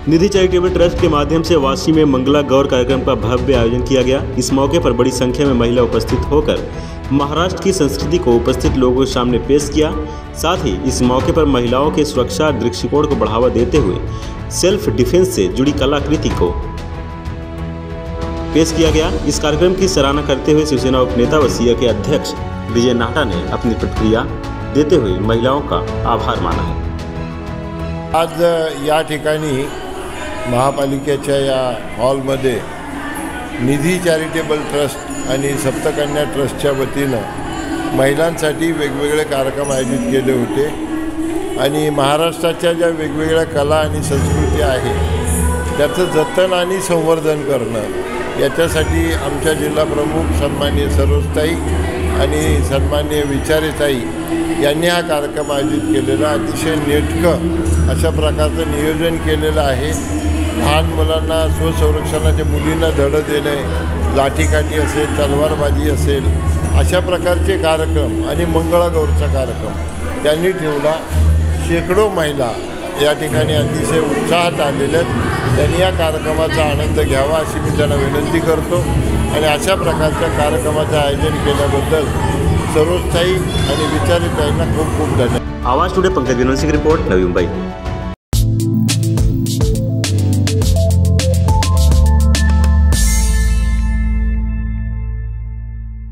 निधि charitable trust के माध्यम से वाशी में मंगला गौर कार्यक्रम का भव्य आयोजन किया गया। इस मौके पर बड़ी संख्या में महिला उपस्थित होकर महाराष्ट्र की संस्कृति को उपस्थित लोगों के सामने पेश किया। साथ ही इस मौके पर महिलाओं के सुरक्षा दृष्टिकोण को बढ़ावा देते हुए सेल्फ डिफेंस से जुड़ी कलाकृति को पेश किया गया। इस कार्यक्रम की सराहना करते हुए शिवसेना उपनेता व सीए के अध्यक्ष विजय नाहटा ने अपनी प्रतिक्रिया देते हुए महिलाओं का आभार माना है। आज या ठिकाणी महापालिकेच्या या हॉलमध्ये निधी चॅरिटेबल ट्रस्ट आणि सप्तकन्या ट्रस्टच्या वतीनं महिलांसाठी वेगवेगळे कार्यक्रम आयोजित केले होते आणि महाराष्ट्राच्या ज्या वेगवेगळ्या कला आणि संस्कृती आहे त्याचं जतन आणि संवर्धन करणं याच्यासाठी आमच्या जिल्हा प्रमुख सन्माननीय सरोजताई आणि सन्माननीय विचारेताई यांनी हा कार्यक्रम आयोजित केलेला अतिशय नेटकं अशा प्रकारचं नियोजन केलेलं आहे। लहान मुलांना स्वसंरक्षणाच्या मुलींना धडं देणे, लाठीकाठी असेल, तलवारबाजी असेल, अशा प्रकारचे कार्यक्रम आणि मंगळागौरचा कार्यक्रम त्यांनी ठेवला। शेकडो महिला या ठिकाणी अतिशय उत्साहात आलेल्या आहेत। त्यांनी या कार्यक्रमाचा आनंद घ्यावा अशी मी त्यांना विनंती करतो आणि अशा प्रकारच्या कार्यक्रमाचं आयोजन केल्याबद्दल सरोजताई आणि विचारेताईंना खूप खूप धन्यवाद। आवाज टुडे पंकज विनोद सिंह रिपोर्ट, नवी मुंबई।